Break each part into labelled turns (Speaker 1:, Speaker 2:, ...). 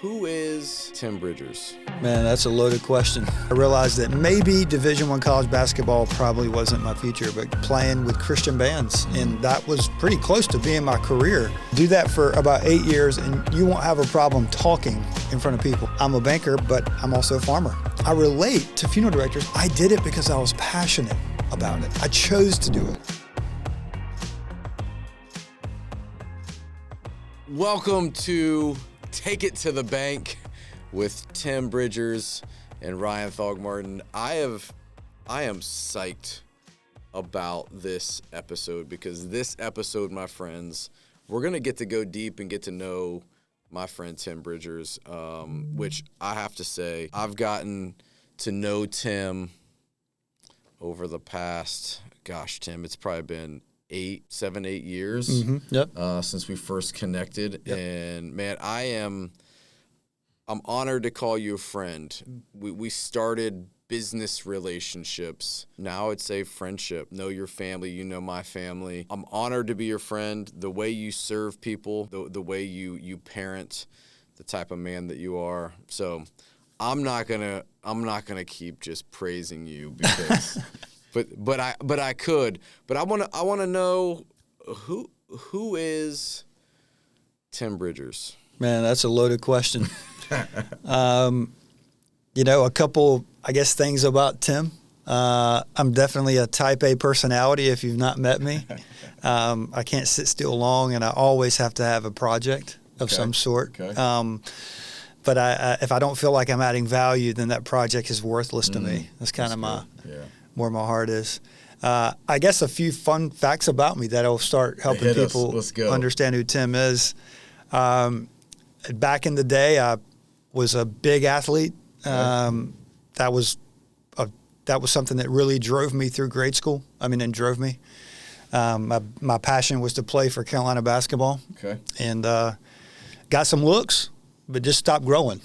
Speaker 1: Who is Tim Bridgers?
Speaker 2: Man, that's a loaded question. I realized that maybe Division I college basketball probably wasn't my future, but playing with Christian bands, and that was pretty close to being my career. Do that for about 8 years, and you won't have a problem talking in front of people. I'm a banker, but I'm also a farmer. I relate to funeral directors. I did it because I was passionate about it. I chose to do it.
Speaker 1: Welcome to Take It to the Bank with Tim Bridgers and Ryan Thogmartin. I am psyched about this episode because this episode, my friends, we're going to get to go deep and get to know my friend Tim Bridgers, which I have to say, I've gotten to know Tim over the past, Tim, it's probably been 8 years since we first connected. Yep. And man, I'm honored to call you a friend. We started business relationships. Now I'd say friendship. Know your family, you know my family. I'm honored to be your friend. The way you serve people, the way you parent, the type of man that you are. So I'm not gonna keep just praising you because But I could. But I wanna know who is Tim Bridgers?
Speaker 2: Man, that's a loaded question. A couple, I guess, things about Tim. I'm definitely a type A personality if you've not met me. I can't sit still long, and I always have to have a project of some sort. Okay. But if I don't feel like I'm adding value, then that project is worthless to me. That's kind of where my heart is. I guess a few fun facts about me that'll start helping people understand who Tim is. Back in the day, I was a big athlete. That was something that really drove me through grade school. Drove me. My passion was to play for Carolina basketball. Okay. And got some looks, but just stopped growing.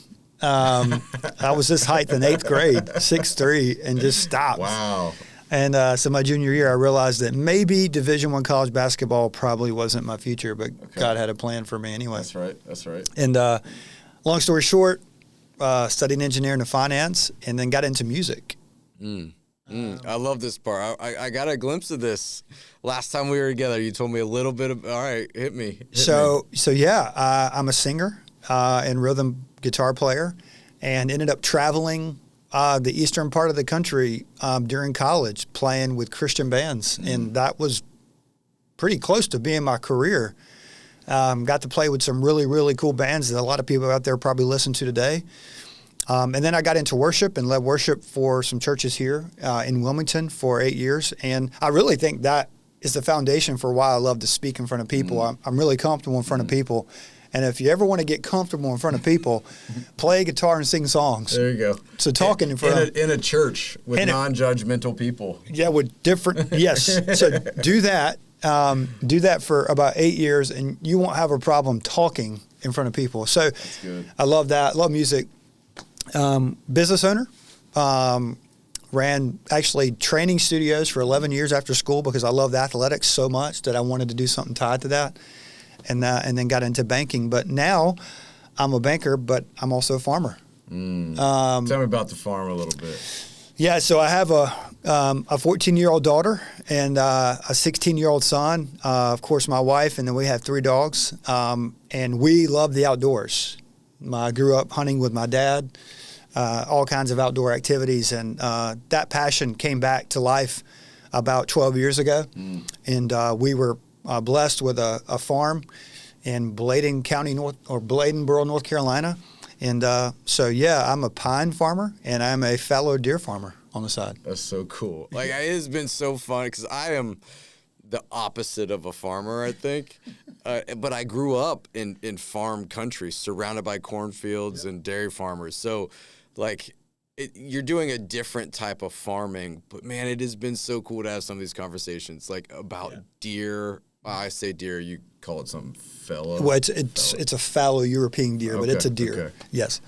Speaker 2: I was this height in 8th grade, 6'3", and just stopped. Wow. And so my junior year, I realized that maybe Division I college basketball probably wasn't my future, but God had a plan for me anyway.
Speaker 1: That's right.
Speaker 2: And long story short, studied engineering and finance, and then got into music.
Speaker 1: I love this part. I got a glimpse of this last time we were together. You told me a little bit of, all right, hit me.
Speaker 2: I'm a singer and rhythm guitar player, and ended up traveling the eastern part of the country during college playing with Christian bands, and that was pretty close to being my career. Got to play with some really, really cool bands that a lot of people out there probably listen to today. And then I got into worship and led worship for some churches here in Wilmington for 8 years, and I really think that is the foundation for why I love to speak in front of people. I'm really comfortable in front of people. And if you ever want to get comfortable in front of people, play guitar and sing songs.
Speaker 1: There you go.
Speaker 2: So talking in front
Speaker 1: in a church with non-judgmental people.
Speaker 2: Yeah, with different. Yes. So do that. Do that for about 8 years, and you won't have a problem talking in front of people. So that's good. I love that. Love music. Business owner. Ran actually training studios for 11 years after school because I loved athletics so much that I wanted to do something tied to that. And then got into banking. But now I'm a banker, but I'm also a farmer.
Speaker 1: Tell me about the farm a little bit.
Speaker 2: Yeah, so I have a 14-year-old daughter and a 16-year-old son, of course, my wife, and then we have 3 dogs. And we love the outdoors. I grew up hunting with my dad, all kinds of outdoor activities. And that passion came back to life about 12 years ago. And we were blessed with a farm in Bladen County, Bladenboro, North Carolina. And I'm a pine farmer, and I'm a fallow deer farmer on the side.
Speaker 1: That's so cool. It has been so fun because I am the opposite of a farmer, I think. But I grew up in farm country, surrounded by cornfields and dairy farmers. So, you're doing a different type of farming. But, man, it has been so cool to have some of these conversations, about deer. I say deer, you call it something fallow.
Speaker 2: Well, it's a fallow European deer, but it's a deer. Okay. Yes,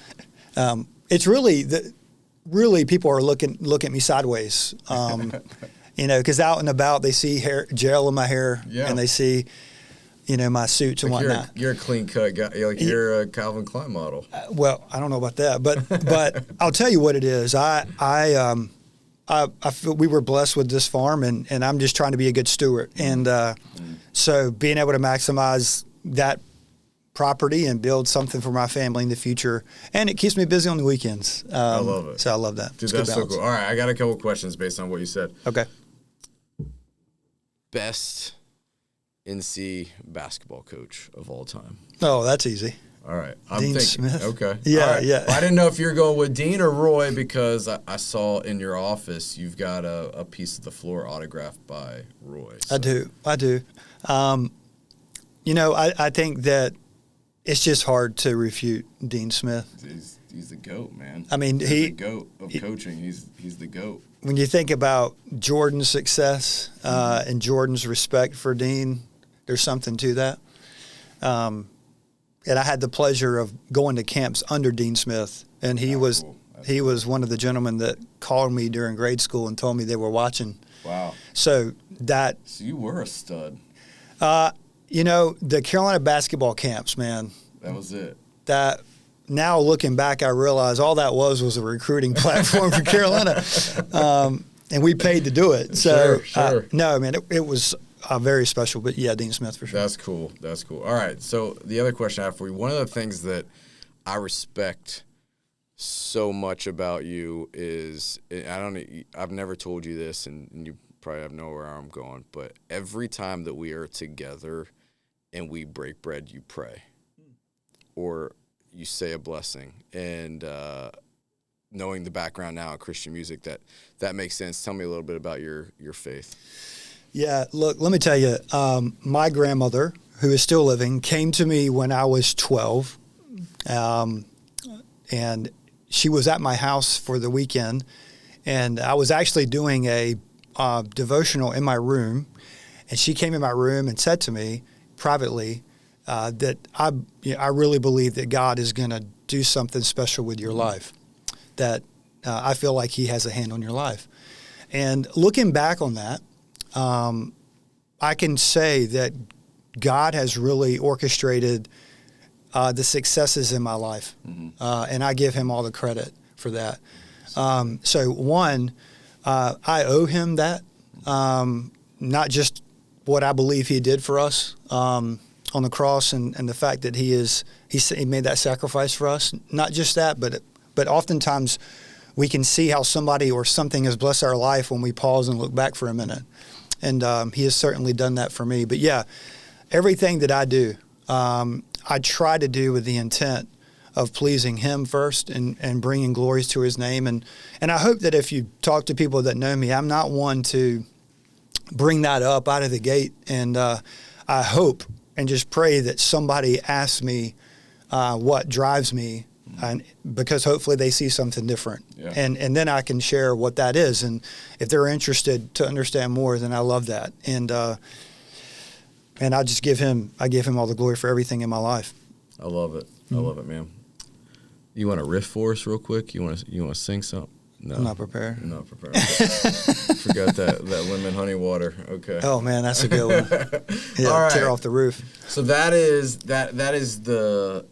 Speaker 2: it's really people are looking at me sideways, because out and about they see hair, gel in my hair, and they see my suits and whatnot.
Speaker 1: You're a clean cut guy. You're a Calvin Klein model.
Speaker 2: Well, I don't know about that, but I'll tell you what it is. I feel we were blessed with this farm, and I'm just trying to be a good steward. And so being able to maximize that property and build something for my family in the future, and it keeps me busy on the weekends.
Speaker 1: I love it.
Speaker 2: So I love that.
Speaker 1: Dude, that's so cool. All right, I got a couple questions based on what you said.
Speaker 2: Okay.
Speaker 1: Best NC basketball coach of all time.
Speaker 2: Oh, that's easy.
Speaker 1: All right.
Speaker 2: Dean Smith.
Speaker 1: Okay.
Speaker 2: Yeah,
Speaker 1: right.
Speaker 2: yeah.
Speaker 1: Well, I didn't know if you were going with Dean or Roy because I saw in your office you've got a piece of the floor autographed by Roy. So.
Speaker 2: I do. I think that it's just hard to refute Dean Smith.
Speaker 1: He's the GOAT, man.
Speaker 2: I mean,
Speaker 1: he's the GOAT of coaching. He's the GOAT.
Speaker 2: When you think about Jordan's success and Jordan's respect for Dean, there's something to that. And I had the pleasure of going to camps under Dean Smith, and he was one of the gentlemen that called me during grade school and told me they were watching.
Speaker 1: Wow.
Speaker 2: So
Speaker 1: you were a stud.
Speaker 2: The Carolina basketball camps, man.
Speaker 1: That was it.
Speaker 2: That now looking back, I realize all that was a recruiting platform for Carolina, and we paid to do it. So
Speaker 1: sure.
Speaker 2: No, man, it was very special. But yeah, Dean Smith for sure.
Speaker 1: That's cool. All right. So the other question I have for you, one of the things that I respect so much about you is I've never told you this, and you probably have no where I'm going, but every time that we are together and we break bread, you pray or you say a blessing. And knowing the background now in Christian music, that makes sense. Tell me a little bit about your faith.
Speaker 2: Yeah, look, let me tell you, my grandmother, who is still living, came to me when I was 12, and she was at my house for the weekend, and I was actually doing a devotional in my room, and she came in my room and said to me privately that I really believe that God is going to do something special with your life, that I feel like he has a hand on your life. And looking back on that, I can say that God has really orchestrated the successes in my life, and I give him all the credit for that. So one, I owe him that, not just what I believe he did for us on the cross, and the fact that he made that sacrifice for us. Not just that, but oftentimes we can see how somebody or something has blessed our life when we pause and look back for a minute. And he has certainly done that for me. But yeah, everything that I do, I try to do with the intent of pleasing him first and bringing glories to his name. And I hope that if you talk to people that know me, I'm not one to bring that up out of the gate. And I hope and just pray that somebody asks me what drives me, and because hopefully they see something different. Yeah. And then I can share what that is. And if they're interested to understand more, then I love that. And I just give him all the glory for everything in my life.
Speaker 1: I love it. I love it, man. You want to riff for us real quick? You want to sing something? No.
Speaker 2: I'm not prepared.
Speaker 1: I'm not prepared. Forgot that lemon honey water. Okay.
Speaker 2: Oh man, that's a good one. Yeah,
Speaker 1: all right.
Speaker 2: Tear off the roof.
Speaker 1: So that is the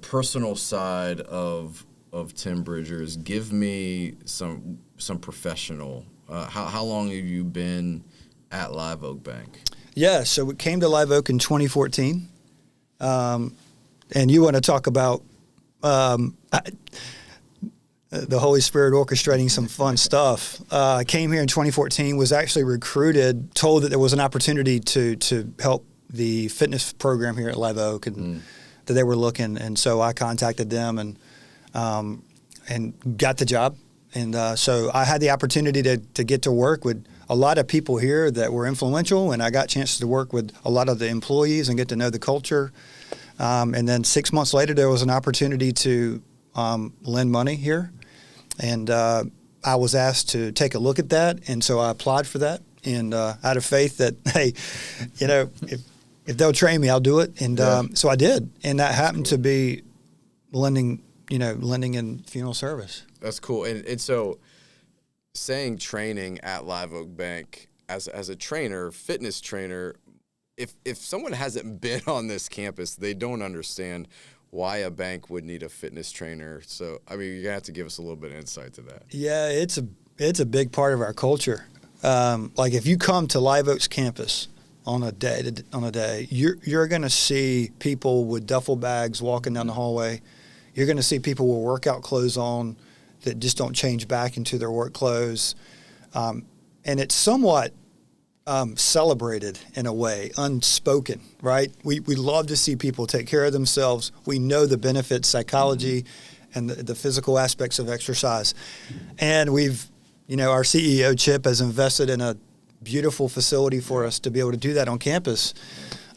Speaker 1: personal side of Tim Bridgers. Give me some professional. How long have you been at Live Oak Bank?
Speaker 2: Yeah, so we came to Live Oak in 2014, and you want to talk about the Holy Spirit orchestrating some fun stuff. I came here in 2014, was actually recruited, told that there was an opportunity to help the fitness program here at Live Oak, and that they were looking, and so I contacted them and got the job. And so I had the opportunity to get to work with a lot of people here that were influential, and I got chances to work with a lot of the employees and get to know the culture. And then 6 months later, there was an opportunity to lend money here. And I was asked to take a look at that, and so I applied for that. And out of faith that, hey, if they'll train me, I'll do it. And so I did, and that happened to be lending in funeral service.
Speaker 1: That's cool. And so saying training at Live Oak Bank as a trainer, fitness trainer, if someone hasn't been on this campus, they don't understand why a bank would need a fitness trainer. So, I mean, you're going to have to give us a little bit of insight to that.
Speaker 2: Yeah, it's a big part of our culture. Like if you come to Live Oaks campus on a day, you're going to see people with duffel bags walking down the hallway. You're going to see people with workout clothes on that just don't change back into their work clothes. And it's somewhat celebrated in a way, unspoken, right? We love to see people take care of themselves. We know the benefits, psychology, and the physical aspects of exercise. And our CEO, Chip, has invested in a beautiful facility for us to be able to do that on campus.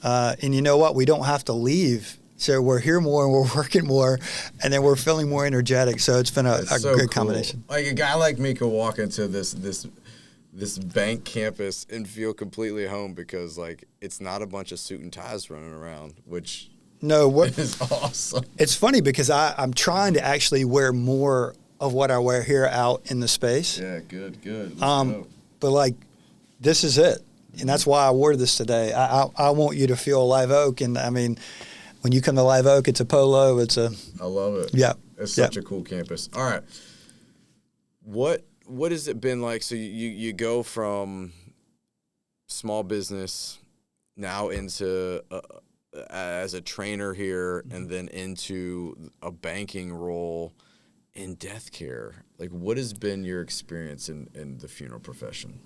Speaker 2: And you know what? We don't have to leave. So we're here more and we're working more, and then we're feeling more energetic. So it's been a good combination.
Speaker 1: Like a guy like me could walk into this bank campus and feel completely home because like it's not a bunch of suit and ties running around, which is awesome.
Speaker 2: It's funny because I'm trying to actually wear more of what I wear here out in the space.
Speaker 1: Yeah, good. Let's go.
Speaker 2: But like this is it, and that's why I wore this today. I want you to feel Live Oak, and I mean, when you come to Live Oak, it's a polo.
Speaker 1: I love it.
Speaker 2: Yeah,
Speaker 1: it's such a cool campus. All right, what has it been like? So you go from small business now into as a trainer here, and then into a banking role in death care. Like, what has been your experience in the funeral profession?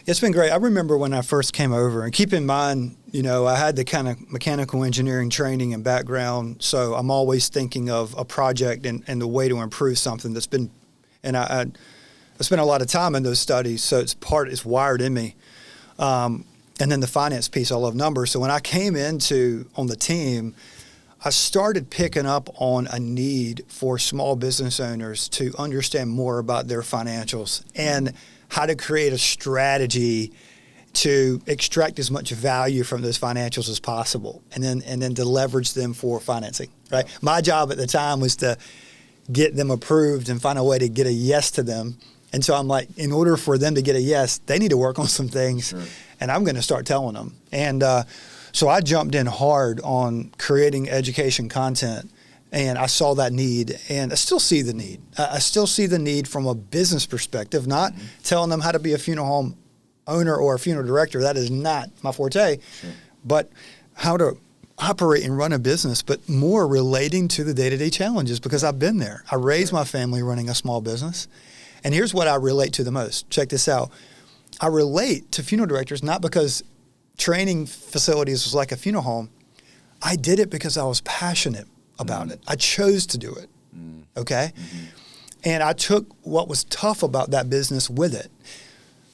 Speaker 2: It's been great. I remember when I first came over, and keep in mind, I had the kind of mechanical engineering training and background, so I'm always thinking of a project and the way to improve something that's been, and I spent a lot of time in those studies, so it's wired in me. And then the finance piece, I love numbers. So when I came on the team, I started picking up on a need for small business owners to understand more about their financials and how to create a strategy to extract as much value from those financials as possible, and then to leverage them for financing. Right. My job at the time was to get them approved and find a way to get a yes to them. And so I'm like, in order for them to get a yes, they need to work on some things, sure. And I'm going to start telling them. And so I jumped in hard on creating education content, and I saw that need, and I still see the need. I still see the need from a business perspective, not telling them how to be a funeral home owner or a funeral director. That is not my forte, sure. But how to operate and run a business, but more relating to the day-to-day challenges because I've been there. I raised my family running a small business. And here's what I relate to the most. Check this out. I relate to funeral directors not because training facilities was like a funeral home. I did it because I was passionate about it. I chose to do it, okay? Mm-hmm. And I took what was tough about that business with it.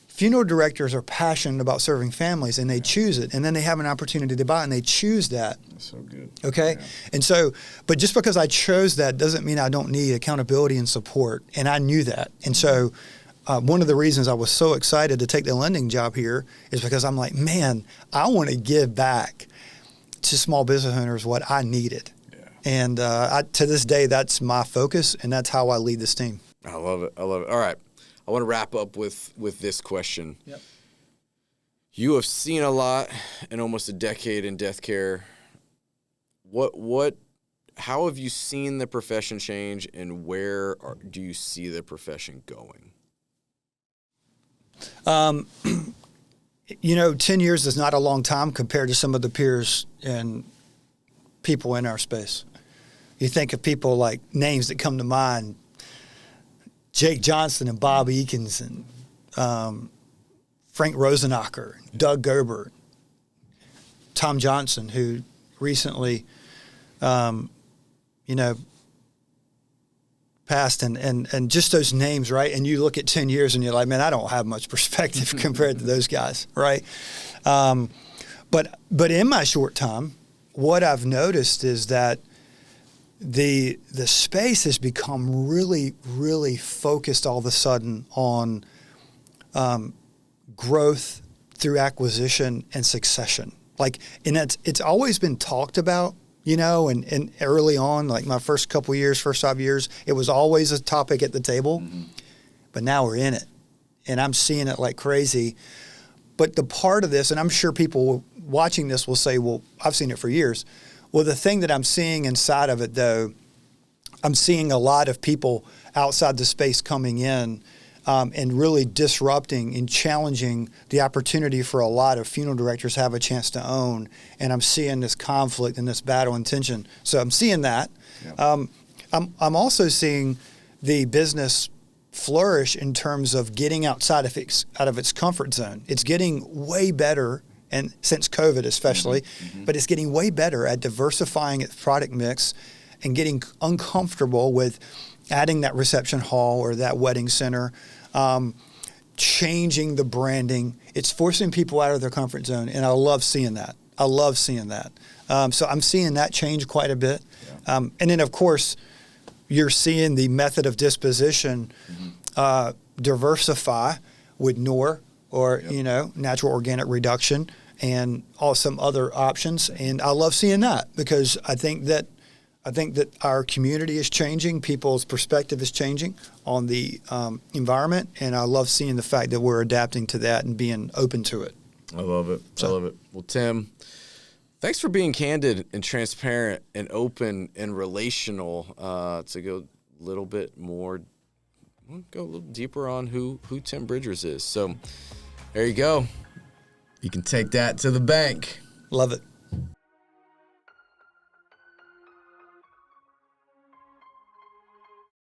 Speaker 2: Funeral directors are passionate about serving families, and they choose it, and then they have an opportunity to buy it, and they choose that.
Speaker 1: That's so good.
Speaker 2: Okay? Yeah. And so, but just because I chose that doesn't mean I don't need accountability and support, and I knew that. And so one of the reasons I was so excited to take the lending job here is because I'm like, man, I want to give back to small business owners what I needed. Yeah. And to this day, that's my focus, and that's how I lead this team.
Speaker 1: I love it. All right. I want to wrap up with this question. Yep. You have seen a lot in almost a decade in death care. How have you seen the profession change, and do you see the profession going?
Speaker 2: 10 years is not a long time compared to some of the peers and people in our space. You think of people like names that come to mind, Jake Johnson and Bob Eakins and Frank Rosenacher, Doug Gerber, Tom Johnson, who recently, passed, and just those names, right? And you look at 10 years and you're like, man, I don't have much perspective compared to those guys, right? But in my short time, what I've noticed is that the space has become really, really focused all of a sudden on growth through acquisition and succession. Like, and it's always been talked about, and early on, like my first 5 years, it was always a topic at the table. Mm-hmm. But now we're in it, and I'm seeing it like crazy. But the part of this, and I'm sure people watching this will say, well, I've seen it for years. Well, the thing that I'm seeing inside of it, though, I'm seeing a lot of people outside the space coming in and really disrupting and challenging the opportunity for a lot of funeral directors to have a chance to own. And I'm seeing this conflict and this battle and tension. So I'm seeing that. Yep. I'm also seeing the business flourish in terms of getting outside of its comfort zone. It's getting way better, and since COVID especially, but it's getting way better at diversifying its product mix and getting uncomfortable with adding that reception hall or that wedding center, changing the branding. It's forcing people out of their comfort zone, and I love seeing that. So I'm seeing that change quite a bit. Yeah. And then, of course, you're seeing the method of disposition diversify with NOR or, natural organic reduction and some other options. And I love seeing that because I think that our community is changing. People's perspective is changing on the environment. And I love seeing the fact that we're adapting to that and being open to it.
Speaker 1: I love it. Well, Tim, thanks for being candid and transparent and open and relational to go a little bit more, go a little deeper on who Tim Bridgers is. So there you go. You can take that to the bank.
Speaker 2: Love it.